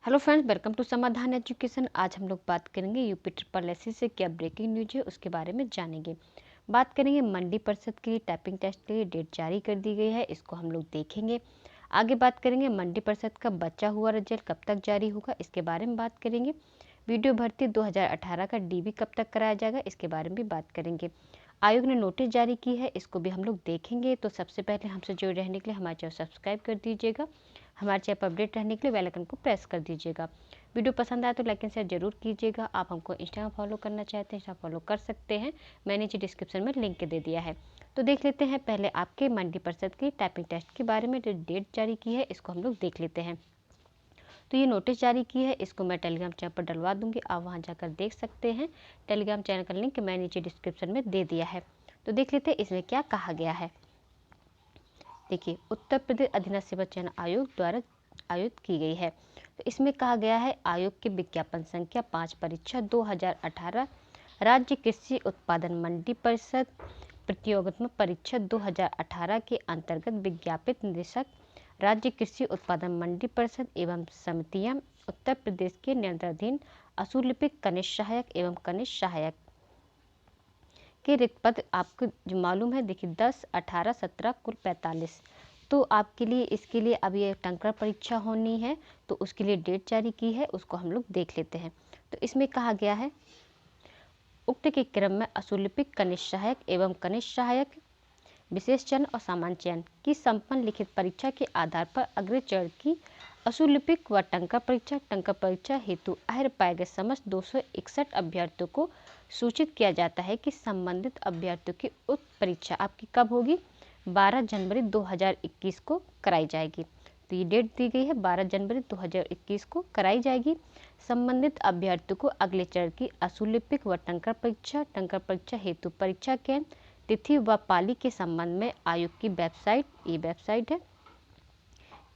Hello friends, welcome to समाधान education. आज हम लोग बात करेंगे यूपी ट्रिपल एससी से क्या ब्रेकिंग न्यूज है उसके बारे में जानेंगे। बात करेंगे मंडी परिषद के लिए टाइपिंग टेस्ट के लिए डेट जारी कर दी गई है, इसको हम लोग देखेंगे। आगे बात करेंगे मंडी परिषद का बचा हुआ रिजल्ट कब तक जारी होगा, इसके बारे में बात करेंगे। वीडियो भर्ती 2018 का डीबी कब तक कराया जाएगा, इसके बारे में भी बात करेंगे। आयोग ने नोटिस जारी की है, इसको भी हम लोग देखेंगे। तो सबसे पहले हमसे जुड़े रहने के लिए हमारे चैनल सब्सक्राइब कर दीजिएगा। हमारे चैनल पर अपडेट रहने के लिए बेल आइकन को प्रेस कर दीजिएगा। वीडियो पसंद आए तो लाइक एंड शेयर जरूर कीजिएगा। आप हमको इंस्टाग्राम फॉलो करना चाहते हैं, इंस्टा फॉलो कर सकते हैं, मैंने नीचे डिस्क्रिप्शन में लिंक दे दिया है। तो देख लेते हैं पहले आपके मंडी परिषद की टाइपिंग टेस्ट के बारे में जो डेट जारी की है, इसको हम लोग देख लेते हैं। तो ये नोटिस जारी की है, इसको मैं टेलीग्राम चैनल पर डलवा दूंगी, आप वहाँ जाकर देख सकते हैं। टेलीग्राम चैनल का लिंक मैं नीचे डिस्क्रिप्शन में दे दिया है। तो देख लेते हैं इसमें क्या कहा गया है। देखिए, उत्तर प्रदेश अधीनस्थ सेवा चयन आयोग द्वारा आयोजित की गई है। तो इसमें कहा गया है आयोग के विज्ञापन संख्या 5 परीक्षा 2018 राज्य कृषि उत्पादन मंडी परिषद प्रतियोगितात्मक परीक्षा 2018 के अंतर्गत विज्ञापित निदेशक राज्य कृषि उत्पादन मंडी परिषद एवं समितियां उत्तर प्रदेश के नियंत्रणाधीन असूलिपिक कनिष्ठ सहायक एवं कनिष्ठ सहायक के रिक्त पद आपको जो मालूम है। देखिए 10, 18, 17 कुल 45। तो आपके लिए इसके लिए अब ये टंकर परीक्षा होनी है, तो उसके लिए डेट जारी की है, उसको हम लोग देख लेते हैं। तो इसमें कहा गया है उक्त के क्रम में असूलिपिक कनिष्ठ सहायक एवं कनिष्ठ सहायक विशेष चयन और सामान्य चयन की संपन्न लिखित परीक्षा के आधार पर अगले चरण की असूलिपिक व टंकर परीक्षा हेतु अहर पाए गए समस्त 261 अभ्यर्थियों को सूचित किया जाता है कि संबंधित अभ्यर्थियों की उक्त परीक्षा आपकी कब होगी, 12 जनवरी 2021 को कराई जाएगी। तो ये डेट दी गई है, 12 जनवरी 2021 को कराई जाएगी। संबंधित अभ्यर्थियों को अगले चरण की असूलिपिक व टंकर परीक्षा हेतु परीक्षा केंद्र तिथि व पाली के संबंध में आयोग की वेबसाइट, ये वेबसाइट है,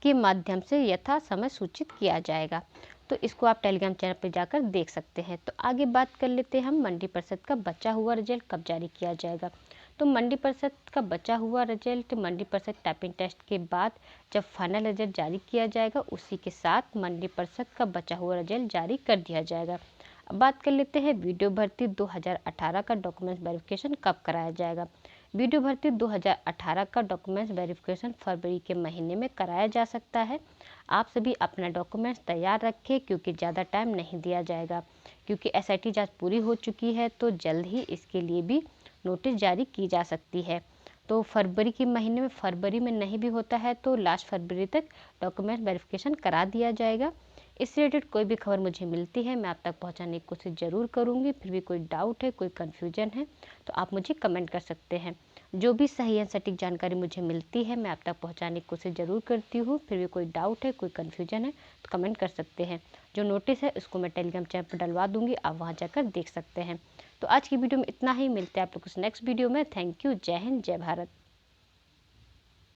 के माध्यम से यथा समय सूचित किया जाएगा। तो इसको आप टेलीग्राम चैनल पर जाकर देख सकते हैं। तो आगे बात कर लेते हैं हम मंडी परिषद का बचा हुआ रिजल्ट कब जारी किया जाएगा। तो मंडी परिषद का बचा हुआ रिजल्ट मंडी परिषद टाइपिंग टेस्ट के बाद जब फाइनल रिजल्ट जारी किया जाएगा, उसी के साथ मंडी परिषद का बचा हुआ रिजल्ट जारी कर दिया जाएगा। अब बात कर लेते हैं वीडियो भर्ती 2018 का डॉक्यूमेंट्स वेरिफिकेशन कब कराया जाएगा। वीडियो भर्ती 2018 का डॉक्यूमेंट्स वेरिफिकेशन फरवरी के महीने में कराया जा सकता है। आप सभी अपना डॉक्यूमेंट्स तैयार रखें, क्योंकि ज़्यादा टाइम नहीं दिया जाएगा, क्योंकि एसआईटी जांच पूरी हो चुकी है, तो जल्द ही इसके लिए भी नोटिस जारी की जा सकती है। तो फरवरी के महीने में, फरवरी में नहीं भी होता है तो लास्ट फरवरी तक डॉक्यूमेंट वेरिफिकेशन करा दिया जाएगा। इससे रिलेटेड कोई भी खबर मुझे मिलती है, मैं आप तक पहुंचाने की कोशिश ज़रूर करूंगी। फिर भी कोई डाउट है, कोई कन्फ्यूजन है, तो आप मुझे कमेंट कर सकते हैं। जो भी सही है सटीक जानकारी मुझे मिलती है, मैं आप तक पहुंचाने की कोशिश ज़रूर करती हूँ। फिर भी कोई डाउट है, कोई कन्फ्यूजन है, तो कमेंट कर सकते हैं। जो नोटिस है उसको मैं टेलीग्राम चैनल पर डलवा दूँगी, आप वहाँ जाकर देख सकते हैं। तो आज की वीडियो में इतना ही, मिलते हैं आप लोग को नेक्स्ट वीडियो में। Thank you. जय हिंद, जय भारत।